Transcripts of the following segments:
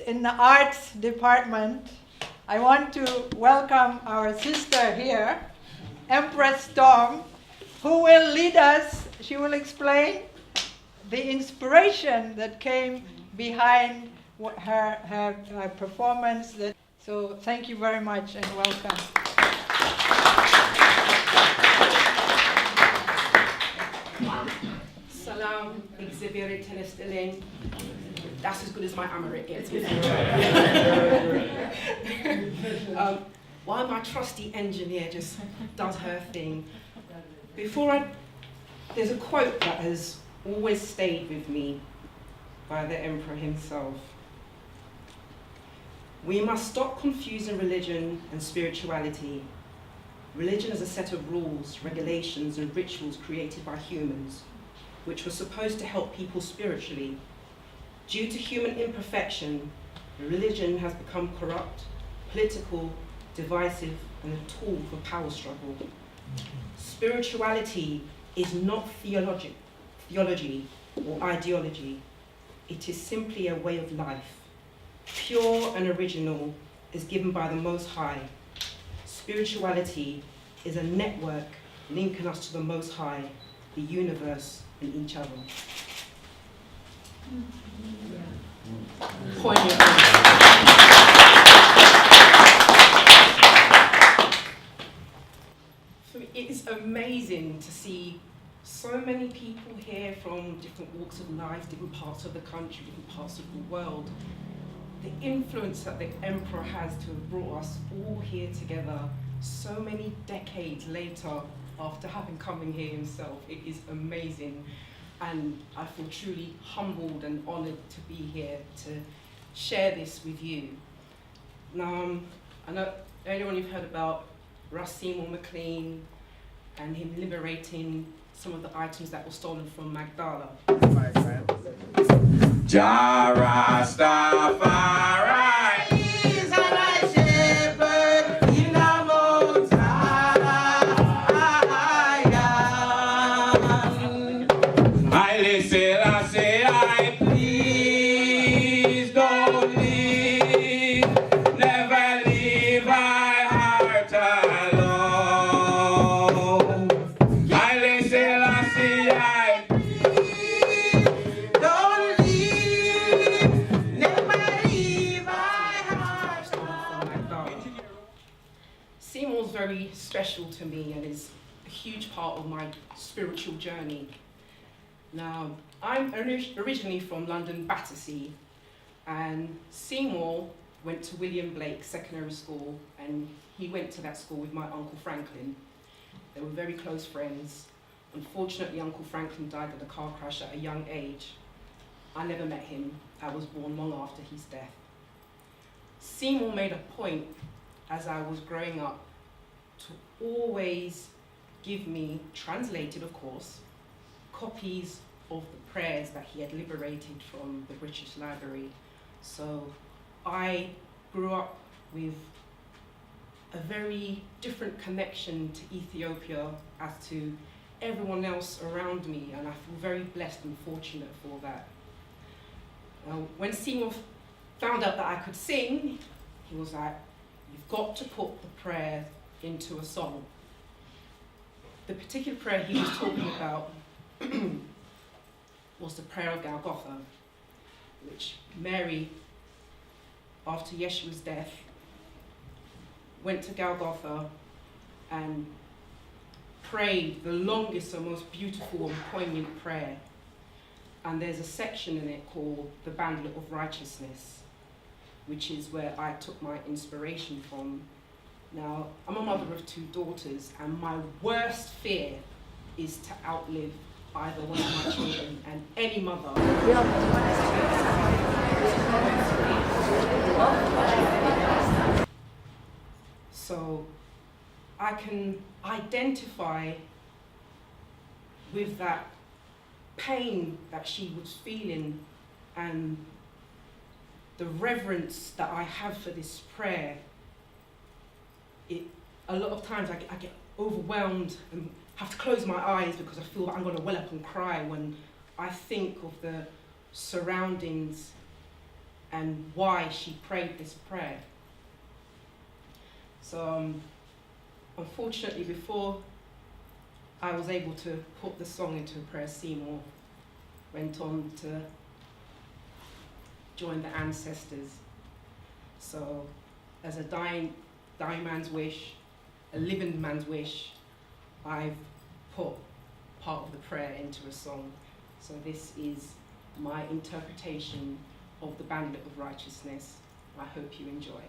in the arts department, I want to welcome our sister here, Empress Storm, who will lead us. She will explain the inspiration that came behind her performance. So thank you very much and welcome. Salam, exhibit telestilling. That's as good as my Amharic gets. While my trusty engineer just does her thing, there's a quote that has always stayed with me by the emperor himself. We must stop confusing religion and spirituality. Religion is a set of rules, regulations, and rituals created by humans, which were supposed to help people spiritually. Due to human imperfection, religion has become corrupt, political, divisive, and a tool for power struggle. Spirituality is not theology or ideology. It is simply a way of life. Pure and original is given by the Most High. Spirituality is a network linking us to the Most High, the universe, and each other. Poignant. For me, it is amazing to see so many people here from different walks of life, different parts of the country, different parts of the world. The influence that the emperor has to have brought us all here together so many decades later after having come in here himself. It is amazing. And I feel truly humbled and honoured to be here to share this with you. Now, I know earlier on you've heard about Russ Seymour McLean and him liberating some of the items that were stolen from Magdala. Jah Rastafari. Haile Selassie, I please don't leave, never leave my heart alone. Haile Selassie, I please don't leave, never leave my heart alone. Seymour's very special to me and is a huge part of my spiritual journey. Now, I'm originally from London, Battersea, and Seymour went to William Blake Secondary School, and he went to that school with my Uncle Franklin. They were very close friends. Unfortunately, Uncle Franklin died in a car crash at a young age. I never met him. I was born long after his death. Seymour made a point, as I was growing up, to always give me, translated of course, copies of the prayers that he had liberated from the British Library. So I grew up with a very different connection to Ethiopia as to everyone else around me, and I feel very blessed and fortunate for that. When Seymour found out that I could sing, he was like, "You've got to put the prayer into a song." The particular prayer he was talking about was the prayer of Golgotha, which Mary, after Yeshua's death, went to Golgotha and prayed the longest and most beautiful and poignant prayer. And there's a section in it called the Bandet of Righteousness, which is where I took my inspiration from. Now, I'm a mother of 2 daughters, and my worst fear is to outlive either one of my children, and any mother. So I can identify with that pain that she was feeling and the reverence that I have for this prayer. A lot of times I get overwhelmed and have to close my eyes because I feel that I'm going to well up and cry when I think of the surroundings and why she prayed this prayer. So unfortunately, before I was able to put the song into a prayer, Seymour went on to join the ancestors. So as a dying man's wish, a living man's wish, I've put part of the prayer into a song. So this is my interpretation of the Bandit of Righteousness. I hope you enjoy.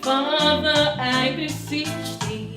Father, I beseech thee,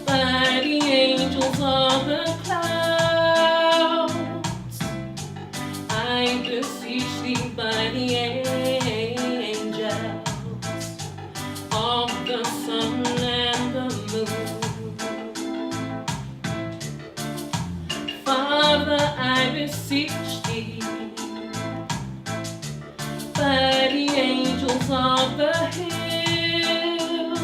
by the angels of the clouds, I beseech thee by the angels of the sun and the moon. Father, I beseech thee, by the angels of the hills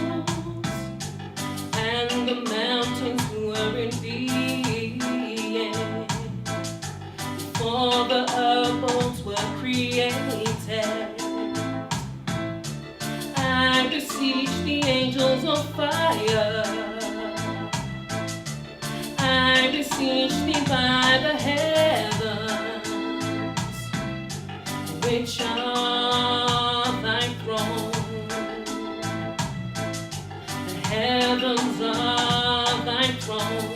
and the mountains were in being before the earths were created. I beseech the angels of fire, I beseech thee by the heavens, which are thy throne. The heavens are thy throne.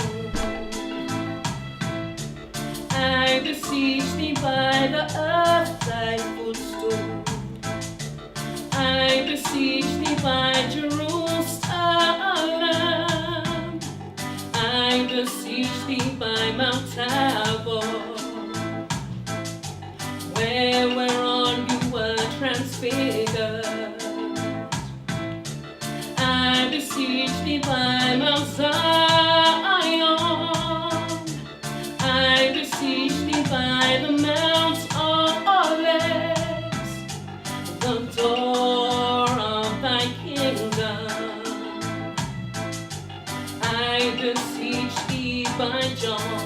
I beseech thee by the earth, thy footstool. I beseech thee by Jerusalem. I beseech thee by Mount Tabor, whereon you were transfigured. I beseech thee by Mount Zion. I beseech thee by the Mount of Olives, the door of thy kingdom. I beseech thee by John.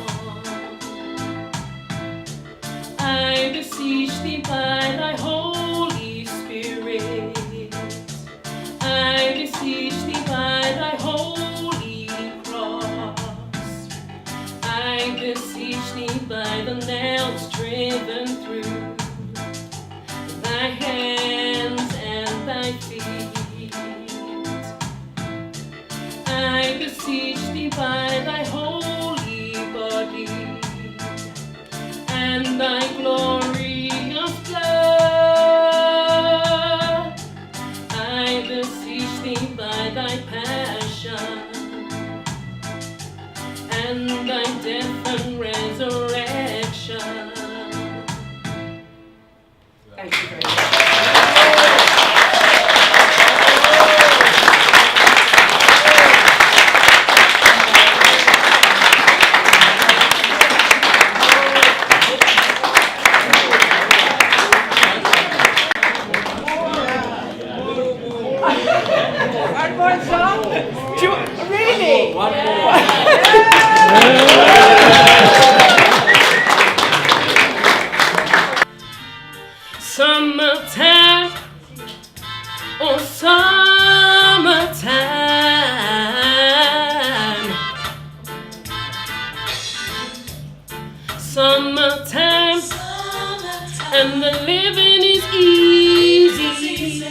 I beseech thee by thy Holy Spirit. I beseech thee by thy holy cross. I beseech thee by the nails driven through thy hands and thy feet. I beseech thee by thy holy body and thy glorious blood. I beseech thee by thy passion and thy death and resurrection. Thank you very much. One more song? Really? One more. Summertime, oh summertime, summertime, and the living is easy.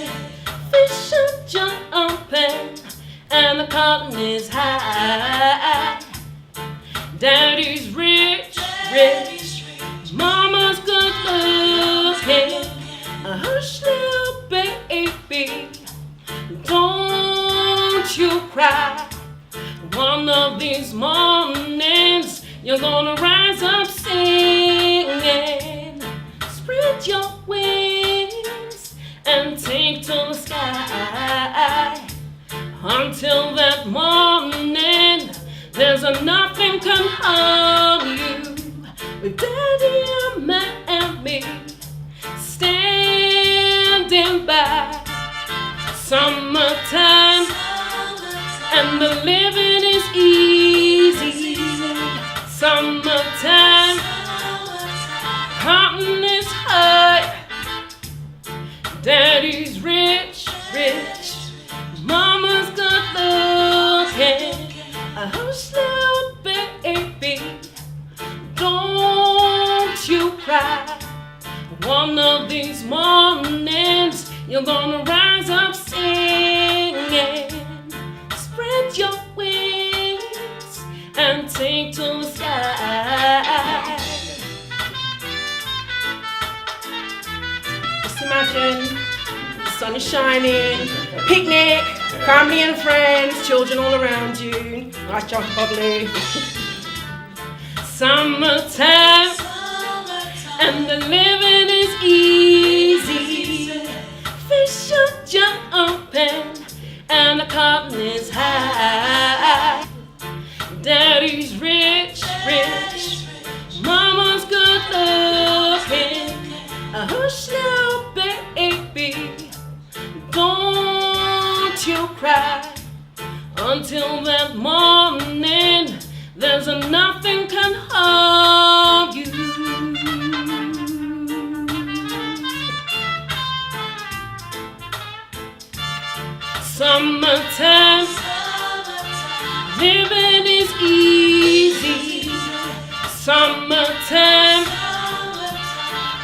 Fish are jumping and the cotton is high. Daddy's rich, rich, mama's good looking. Hush, little baby, don't you cry. One of these mornings you're gonna rise up singing. Spread your wings and take Until that morning, there's nothing can harm you. With Daddy and me standing by. Summertime, and the living is easy. Summertime, cotton is high. Daddy's rich, rich. Mama's good looking. A hush now, baby. Don't you cry. One of these mornings, you're gonna rise up singing. Spread your wings and take to the sky. Just imagine the sun is shining, picnic, family and friends, children all around you. Nice jump, bubbly. Summertime, and the living is easy. Fish are jumping, and the cotton is high. Daddy's rich, rich. Mama's good looking. A hush now, baby. Don't you cry. Until that morning, there's nothing can harm you. Summertime, living is easy. Summertime,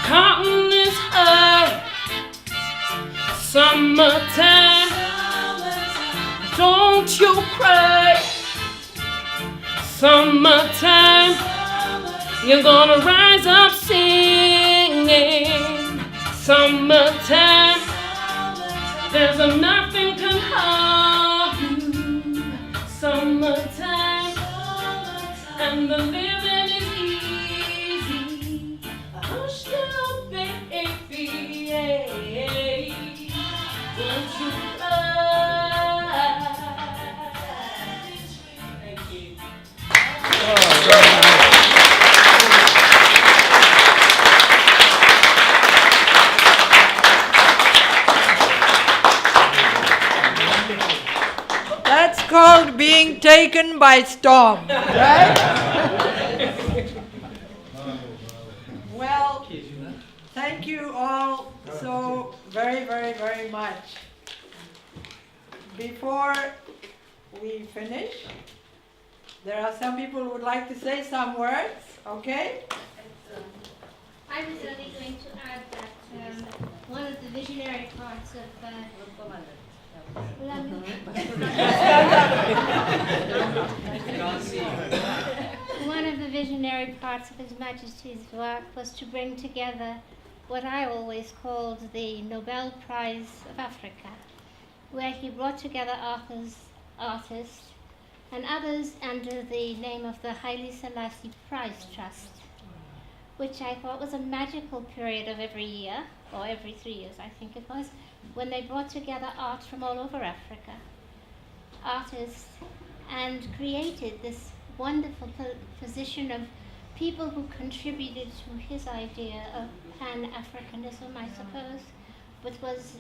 cotton is high. Summertime, don't you cry. Summertime, you're gonna rise up singing. Summertime, there's nothing can harm you. Summertime, and the living is easy. Hush now, baby, don't you cry. Thank you. That's called being taken by storm, right? Well, thank you all so very, very, very much. Before we finish, there are some people who would like to say some words, okay? I was only going to add that one of the visionary parts of one of the visionary parts of His Majesty's work was to bring together what I always called the Nobel Prize of Africa, where he brought together artists, and others under the name of the Haile Selassie Prize Trust, which I thought was a magical period of every year, or every 3 years I think it was, when they brought together art from all over Africa, artists, and created this wonderful position of people who contributed to his idea of Pan-Africanism, I suppose, but was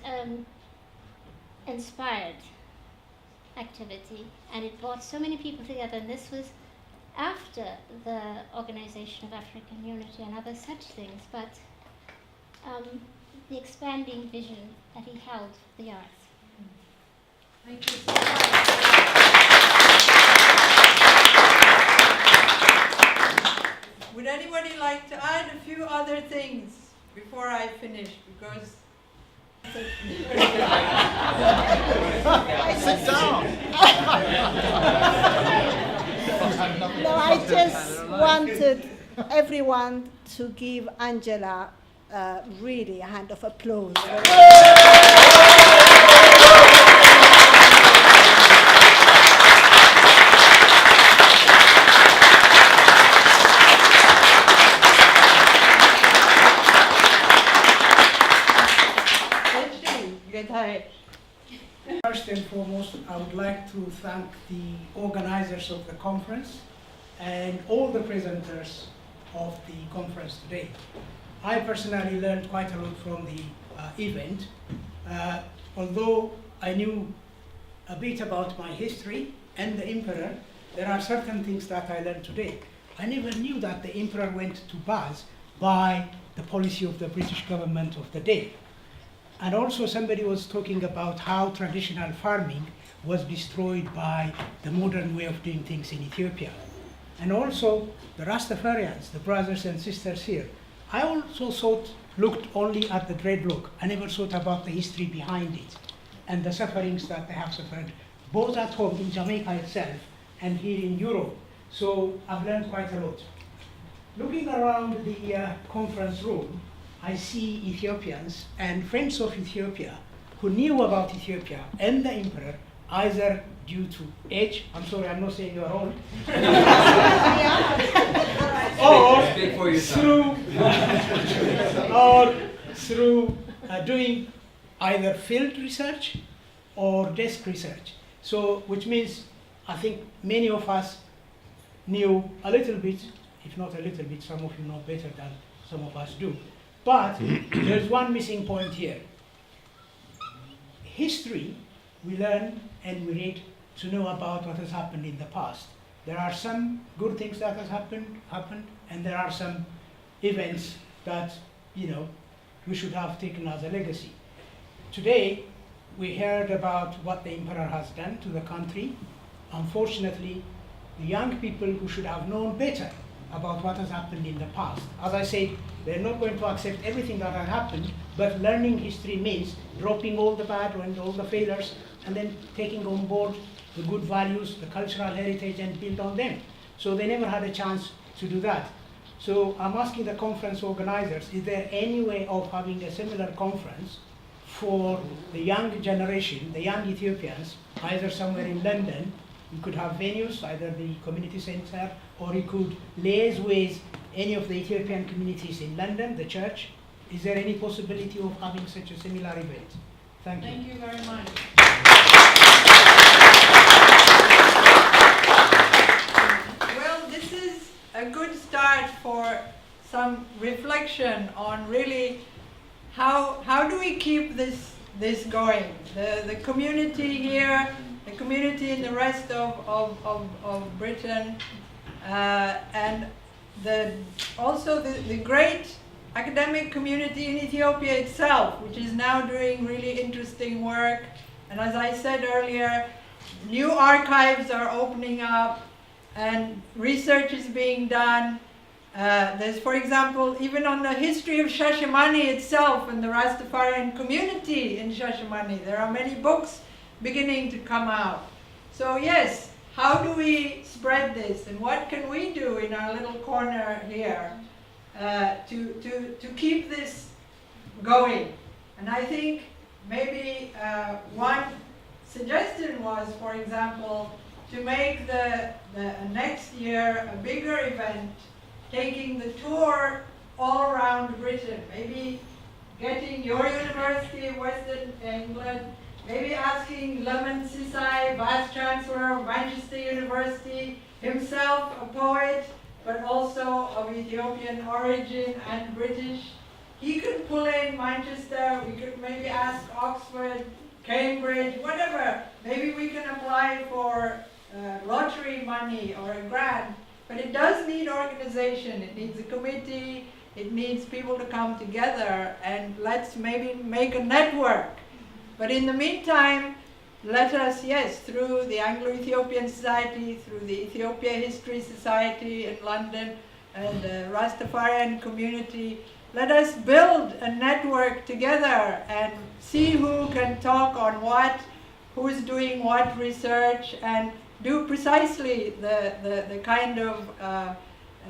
inspired activity, and it brought so many people together, and this was after the Organization of African Unity and other such things, but the expanding vision that he held for the arts. Thank you so much. Would anybody like to add a few other things before I finish? Because Sit down. No, I just wanted everyone to give Angela really a hand of applause. First and foremost, foremost, I would like to thank the organizers of the conference and all the presenters of the conference today. I personally learned quite a lot from the event. Although I knew a bit about my history and the emperor, there are certain things that I learned today. I never knew that the emperor went to Baz by the policy of the British government of the day. And also somebody was talking about how traditional farming was destroyed by the modern way of doing things in Ethiopia. And also the Rastafarians, the brothers and sisters here. I also looked only at the dreadlock. I never thought about the history behind it and the sufferings that they have suffered, both at home in Jamaica itself and here in Europe. So I've learned quite a lot. Looking around the conference room, I see Ethiopians and friends of Ethiopia who knew about Ethiopia and the emperor, either due to age, I'm sorry, I'm not saying you're old, or through doing either field research or desk research. So, which means I think many of us knew a little bit, if not a little bit, some of you know better than some of us do. But there's one missing point here. History, we learn and we read to know about what has happened in the past. There are some good things that has happened, and there are some events that, you know, we should have taken as a legacy. Today, we heard about what the emperor has done to the country. Unfortunately, the young people who should have known better about what has happened in the past. As I said, they're not going to accept everything that has happened, but learning history means dropping all the bad and all the failures and then taking on board the good values, the cultural heritage, and build on them. So they never had a chance to do that. So I'm asking the conference organizers, is there any way of having a similar conference for the young generation, the young Ethiopians, either somewhere in London? You could have venues, either the community center, or you could liaise with any of the Ethiopian communities in London, the church. Is there any possibility of having such a similar event? Thank you. Thank you very much. Well, this is a good start for some reflection on really how do we keep this going? The community here, the community in the rest of Britain, and also the great academic community in Ethiopia itself, which is now doing really interesting work. And as I said earlier, new archives are opening up and research is being done. There's, for example, even on the history of Shashamane itself and the Rastafarian community in Shashamane, there are many books beginning to come out. So yes, how do we spread this, and what can we do in our little corner here to keep this going? And I think maybe one suggestion was, for example, to make the next year a bigger event, taking the tour all around Britain, maybe getting your university of Western England, maybe asking Lemon Sisai, Vice Chancellor of Manchester University, himself a poet, but also of Ethiopian origin and British. He could pull in Manchester, we could maybe ask Oxford, Cambridge, whatever. Maybe we can apply for lottery money or a grant, but it does need organization. It needs a committee, it needs people to come together, and let's maybe make a network. But in the meantime, let us, yes, through the Anglo-Ethiopian Society, through the Ethiopia History Society in London, and the Rastafarian community, let us build a network together and see who can talk on what, who's doing what research, and do precisely the kind of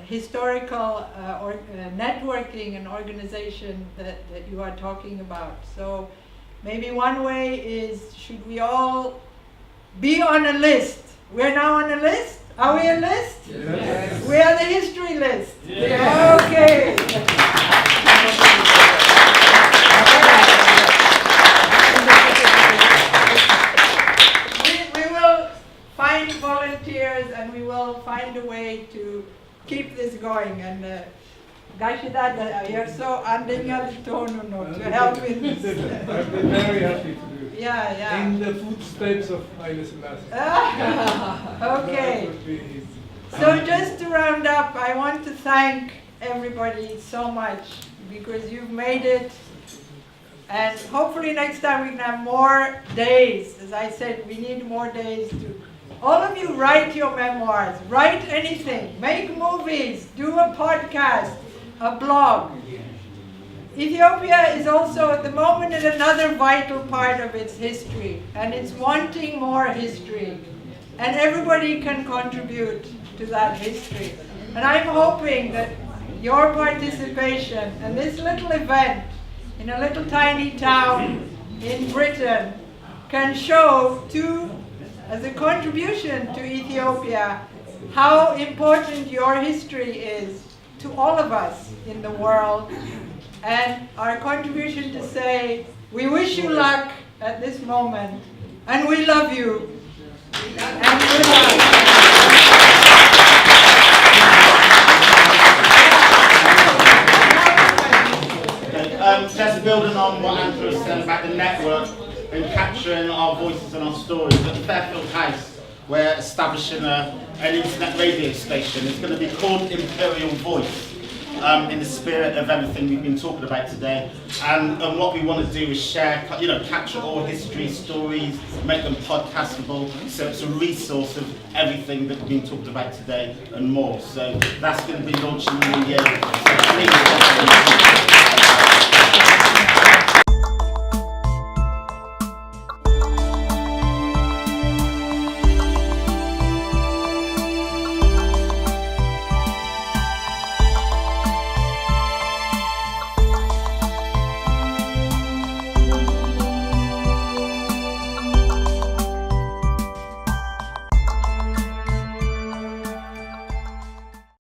historical networking and organization that you are talking about. So maybe one way is, should we all be on a list? We're now on a list? Are we a list? Yes. We are the history list. Yes. Okay. We volunteers, and we will find a way to keep this going. And Gashidad, you're so to help in this. I've been very happy to do it. Yeah. In the footsteps of Haile Selassie. Okay. That would be easy. So just to round up, I want to thank everybody so much because you've made it. And hopefully next time we can have more days. As I said, we need more days to... All of you write your memoirs, write anything, make movies, do a podcast, a blog. Ethiopia is also at the moment in another vital part of its history, and it's wanting more history. And everybody can contribute to that history. And I'm hoping that your participation in this little event in a little tiny town in Britain can show as a contribution to Ethiopia, how important your history is to all of us in the world, and our contribution to say, we wish you luck at this moment, and we love you, and good luck. Just building on what Andrew said about the network and capturing our voices and our stories. At Fairfield House, we're establishing an internet radio station. It's going to be called Imperial Voice, in the spirit of everything we've been talking about today. And what we want to do is share, capture all history, stories, make them podcastable. So it's a resource of everything that we've been talking about today and more. So that's going to be launching in the new year. So please,